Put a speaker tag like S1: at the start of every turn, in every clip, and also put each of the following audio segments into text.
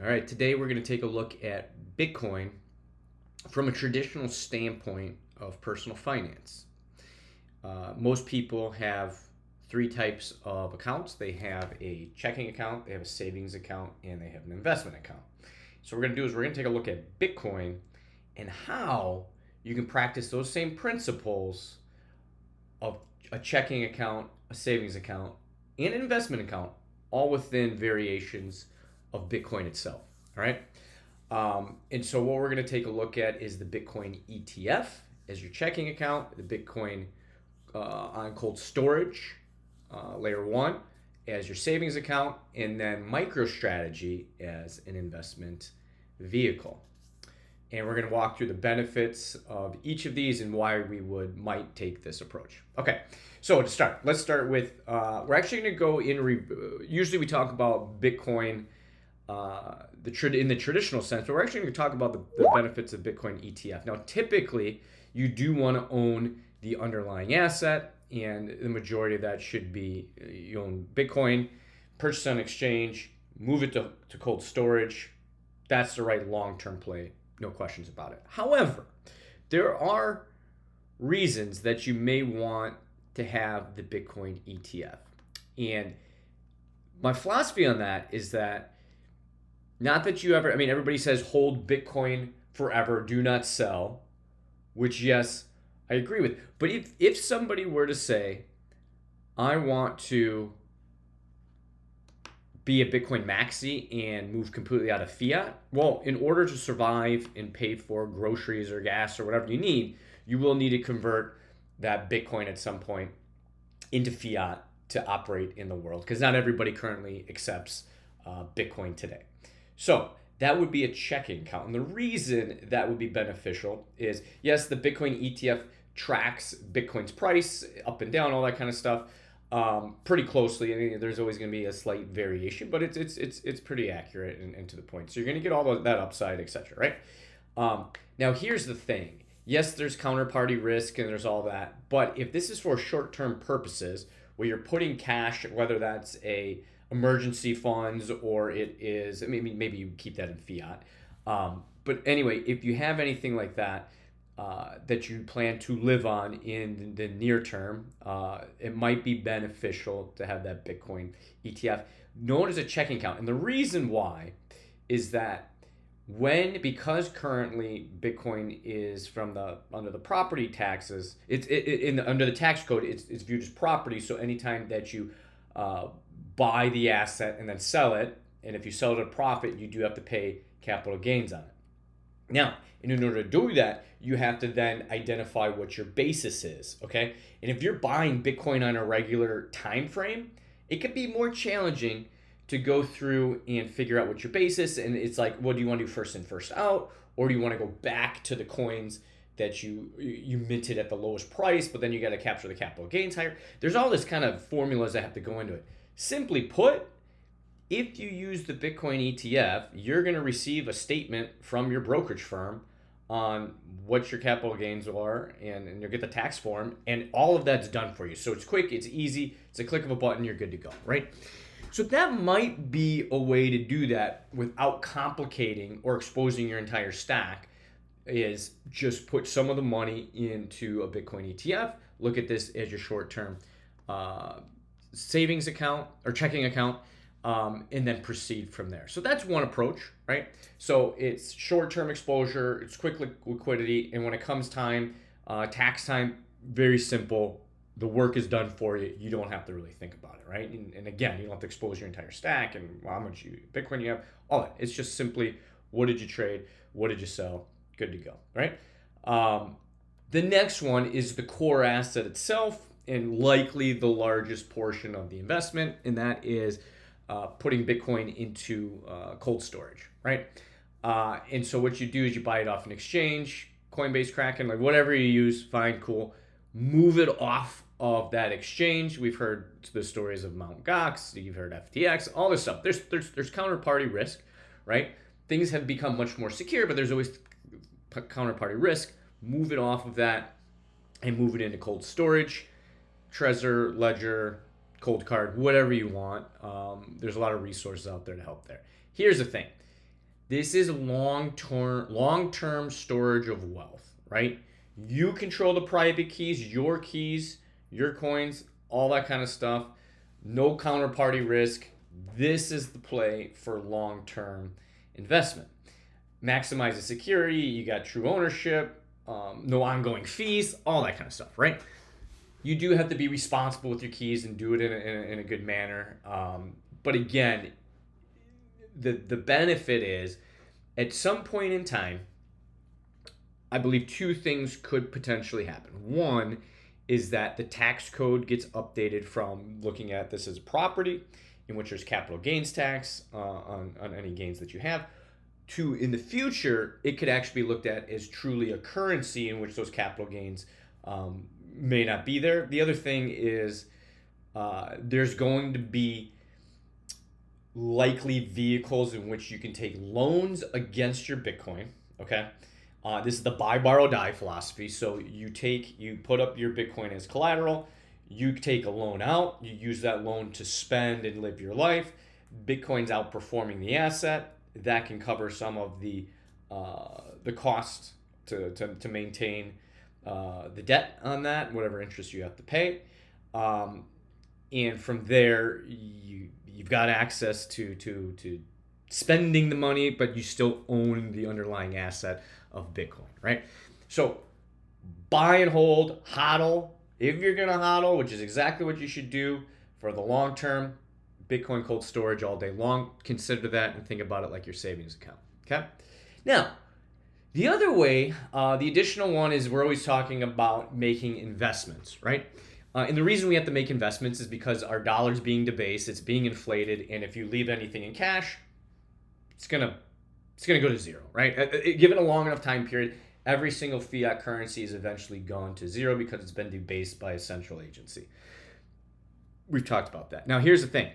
S1: All right, today we're going to take a look at Bitcoin from a traditional standpoint of personal finance. Most people have three types of accounts. They have a checking account, they have a savings account, and they have an investment account. So what we're going to do is we're going to take a look at Bitcoin and how you can practice those same principles of a checking account, a savings account, and an investment account, all within variations of Bitcoin itself. All right. And so what we're going to take a look at is the Bitcoin ETF as your checking account, the Bitcoin on cold storage, layer one, as your savings account, and then MicroStrategy as an investment vehicle. And we're going to walk through the benefits of each of these and why we might take this approach. Okay, so to start, let's start with, we're actually going to go in, usually we talk about Bitcoin in the traditional sense, but we're actually going to talk about the benefits of Bitcoin ETF. Now, typically, you do want to own the underlying asset, and the majority of that should be you own Bitcoin, purchase on exchange, move it to cold storage. That's the right long-term play, no questions about it. However, there are reasons that you may want to have the Bitcoin ETF. And my philosophy on that is that not that you ever, everybody says hold Bitcoin forever, do not sell, which, yes, I agree with. But if somebody were to say, I want to be a Bitcoin maxi and move completely out of fiat, well, in order to survive and pay for groceries or gas or whatever you need, you will need to convert that Bitcoin at some point into fiat to operate in the world, because not everybody currently accepts Bitcoin today. So that would be a checking account. And the reason that would be beneficial is, yes, the Bitcoin ETF tracks Bitcoin's price up and down, all that kind of stuff, pretty closely. There's always going to be a slight variation, but it's pretty accurate and to the point. So you're going to get all that upside, etc. Right? Now, here's the thing. Yes, there's counterparty risk and there's all that. But if this is for short-term purposes, where you're putting cash, whether that's a emergency funds or it is, maybe you keep that in fiat. But anyway, if you have anything like that that you plan to live on in the near term, it might be beneficial to have that Bitcoin ETF known as a checking account. And the reason why is that because currently Bitcoin is under the property taxes, under the tax code, it's viewed as property. So anytime that you buy the asset and then sell it, and if you sell it at a profit, you do have to pay capital gains on it. Now, in order to do that, you have to then identify what your basis is, okay? And if you're buying Bitcoin on a regular time frame, it could be more challenging to go through and figure out what your basis, and it's like, what do you want to do, first in, first out, or do you want to go back to the coins that you minted at the lowest price, but then you got to capture the capital gains higher? There's all this kind of formulas that have to go into it. Simply put, if you use the Bitcoin ETF, you're going to receive a statement from your brokerage firm on what your capital gains are, and you'll get the tax form, and all of that's done for you. So it's quick, it's easy, it's a click of a button, you're good to go, right? So that might be a way to do that without complicating or exposing your entire stack, is just put some of the money into a Bitcoin ETF, look at this as your short-term savings account or checking account, and then proceed from there. So that's one approach, right? So it's short-term exposure, it's quick liquidity, and when it comes time, tax time, very simple. The work is done for you. You don't have to really think about it, right? And again, you don't have to expose your entire stack and how much Bitcoin you have, all that. It's just simply, what did you trade? What did you sell? Good to go, right? The next one is the core asset itself, and likely the largest portion of the investment, and that is putting Bitcoin into cold storage, right? And so what you do is you buy it off an exchange, Coinbase, Kraken, like whatever you use, fine, cool. Move it off of that exchange. We've heard the stories of Mt. Gox, you've heard FTX, all this stuff. There's counterparty risk, right? Things have become much more secure, but there's always counterparty risk. Move it off of that and move it into cold storage, Trezor, Ledger, Cold Card, whatever you want. There's a lot of resources out there to help there. Here's the thing. This is long-term storage of wealth, right? You control the private keys, your coins, all that kind of stuff. No counterparty risk. This is the play for long-term investment. Maximize the security. You got true ownership, no ongoing fees, all that kind of stuff, right? You do have to be responsible with your keys and do it in a good manner. But again, the benefit is at some point in time, I believe two things could potentially happen. One is that the tax code gets updated from looking at this as a property, in which there's capital gains tax on any gains that you have, to in the future, it could actually be looked at as truly a currency in which those capital gains may not be there. The other thing is there's going to be likely vehicles in which you can take loans against your Bitcoin. Okay, this is the buy, borrow, die philosophy. So you put up your Bitcoin as collateral, you take a loan out, you use that loan to spend and live your life. Bitcoin's outperforming the asset. That can cover some of the cost to maintain the debt on that, whatever interest you have to pay. And from there, you've got access to spending the money, but you still own the underlying asset of Bitcoin, right? So buy and hold, hodl. If you're going to hodl, which is exactly what you should do for the long term, Bitcoin cold storage all day long, consider that and think about it like your savings account, okay? Now, the other way, the additional one is we're always talking about making investments, right? And the reason we have to make investments is because our dollar's being debased, it's being inflated, and if you leave anything in cash, it's gonna go to zero, right? Given a long enough time period, every single fiat currency is eventually gone to zero because it's been debased by a central agency. We've talked about that. Now, here's the thing.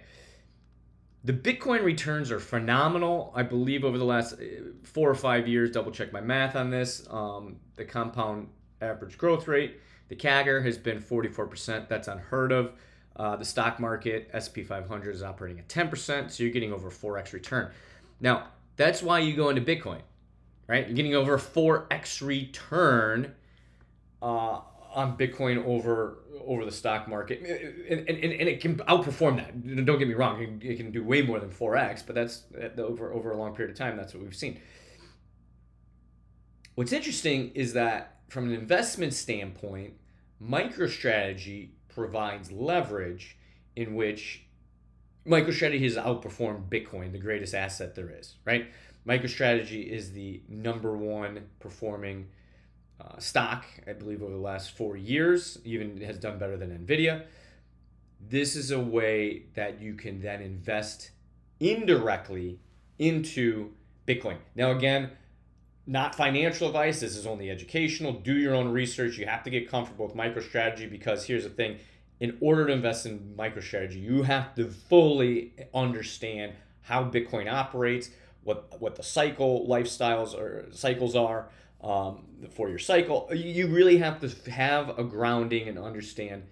S1: The Bitcoin returns are phenomenal. I believe over the last 4 or 5 years, double check my math on this, the compound average growth rate, the CAGR has been 44%. That's unheard of. The stock market, S&P 500 is operating at 10%, so you're getting over 4x return. Now, that's why you go into Bitcoin, right? You're getting over 4x return on Bitcoin over the stock market, and it can outperform that. Don't get me wrong; it can do way more than 4x, but that's over a long period of time. That's what we've seen. What's interesting is that from an investment standpoint, MicroStrategy provides leverage in which MicroStrategy has outperformed Bitcoin, the greatest asset there is. Right? MicroStrategy is the number one performing stock, I believe, over the last 4 years, even has done better than NVIDIA. This is a way that you can then invest indirectly into Bitcoin. Now, again, not financial advice. This is only educational. Do your own research. You have to get comfortable with MicroStrategy because here's the thing. In order to invest in MicroStrategy, you have to fully understand how Bitcoin operates, what the cycles are, for your cycle. You really have to have a grounding and understand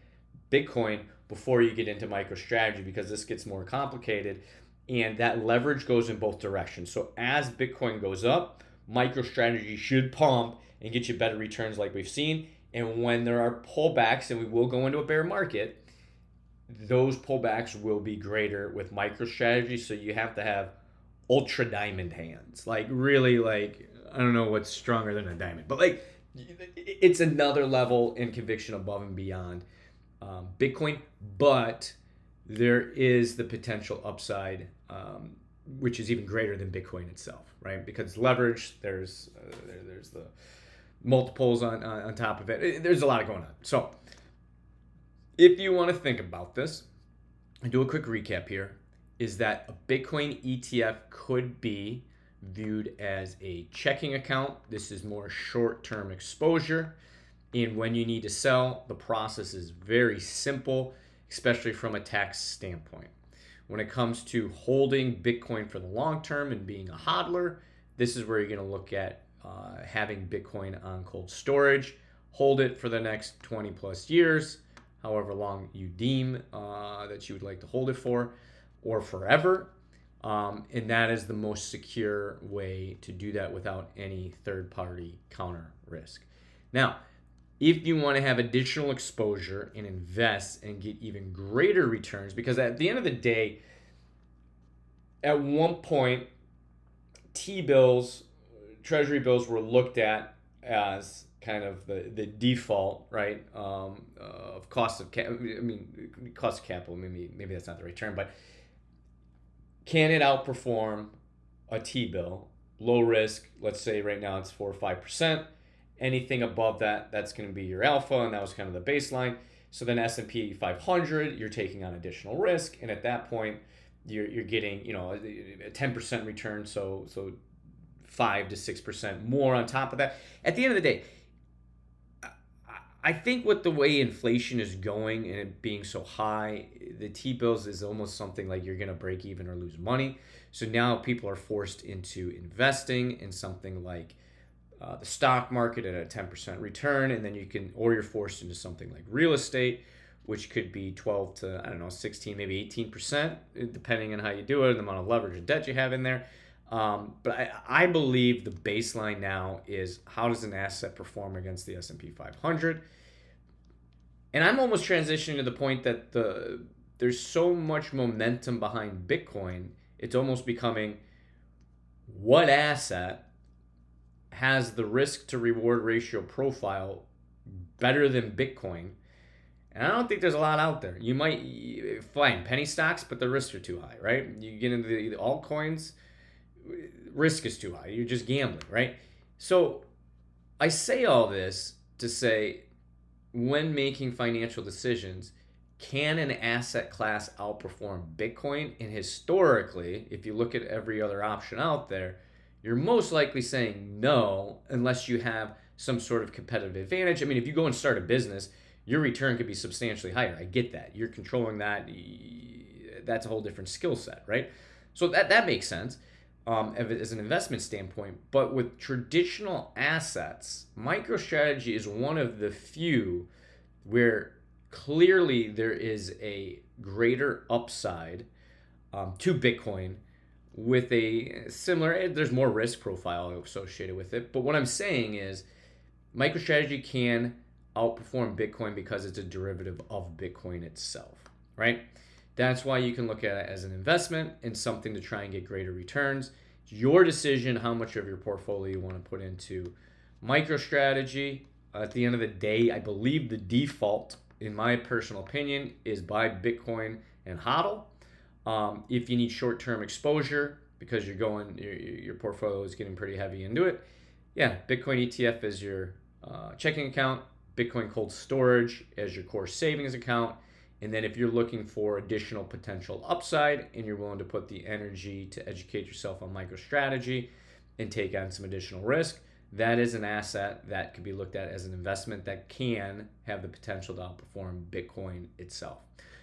S1: Bitcoin before you get into MicroStrategy because this gets more complicated and that leverage goes in both directions. So as Bitcoin goes up, MicroStrategy should pump and get you better returns like we've seen. And when there are pullbacks, and we will go into a bear market, those pullbacks will be greater with MicroStrategy. So you have to have ultra diamond hands, like really, like I don't know what's stronger than a diamond, but like it's another level in conviction above and beyond Bitcoin. But there is the potential upside, which is even greater than Bitcoin itself, right? Because leverage, there's the multiples on top of it. There's a lot going on. So if you want to think about this and do a quick recap here, is that a Bitcoin ETF could be viewed as a checking account. This is more short-term exposure. And when you need to sell, the process is very simple, especially from a tax standpoint. When it comes to holding Bitcoin for the long term and being a hodler, this is where you're going to look at having Bitcoin on cold storage. Hold it for the next 20 plus years, however long you deem that you would like to hold it for, or forever. And that is the most secure way to do that without any third-party counter risk. Now, if you want to have additional exposure and invest and get even greater returns, because at the end of the day, at one point, T-bills, treasury bills were looked at as kind of the default, right, of cost of cost of capital. Maybe that's not the right term, but can it outperform a T-bill? Low risk, let's say right now it's 4 or 5%. Anything above that, that's going to be your alpha, and that was kind of the baseline. So then S&P 500, you're taking on additional risk, and at that point, you're getting a 10% return, so 5 to 6% more on top of that. At the end of the day, I think with the way inflation is going and it being so high, the T-bills is almost something like you're going to break even or lose money. So now people are forced into investing in something like the stock market at a 10% return, and then you're forced into something like real estate, which could be 12 to 16, maybe 18%, depending on how you do it, the amount of leverage and debt you have in there. But I believe the baseline now is, how does an asset perform against the S&P 500? And I'm almost transitioning to the point that there's so much momentum behind Bitcoin, it's almost becoming, what asset has the risk to reward ratio profile better than Bitcoin? And I don't think there's a lot out there. You might find penny stocks, but the risks are too high, right? You get into the altcoins, risk is too high. You're just gambling, right? So I say all this to say, when making financial decisions, can an asset class outperform Bitcoin? And historically, if you look at every other option out there, you're most likely saying no, unless you have some sort of competitive advantage. I mean, if you go and start a business, your return could be substantially higher. I get that. You're controlling that. That's a whole different skill set, right? So that makes sense as an investment standpoint. But with traditional assets, MicroStrategy is one of the few where clearly there is a greater upside to Bitcoin with a similar, there's more risk profile associated with it. But what I'm saying is MicroStrategy can outperform Bitcoin because it's a derivative of Bitcoin itself, right? That's why you can look at it as an investment and something to try and get greater returns. It's your decision how much of your portfolio you want to put into MicroStrategy. At the end of the day, I believe the default, in my personal opinion, is buy Bitcoin and HODL. If you need short-term exposure because your portfolio is getting pretty heavy into it, yeah, Bitcoin ETF is your checking account, Bitcoin cold storage as your core savings account. And then if you're looking for additional potential upside and you're willing to put the energy to educate yourself on MicroStrategy and take on some additional risk, that is an asset that could be looked at as an investment that can have the potential to outperform Bitcoin itself.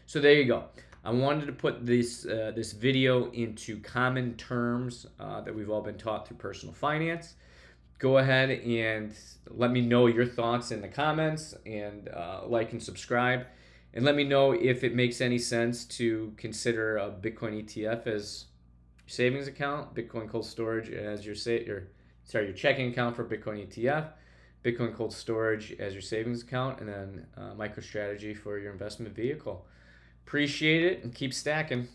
S1: So there you go. I wanted to put this video into common terms that we've all been taught through personal finance. Go ahead and let me know your thoughts in the comments, and like and subscribe. And let me know if it makes any sense to consider a Bitcoin ETF as your savings account, Bitcoin cold storage as your checking account for Bitcoin ETF, Bitcoin cold storage as your savings account, and then MicroStrategy for your investment vehicle. Appreciate it, and keep stacking.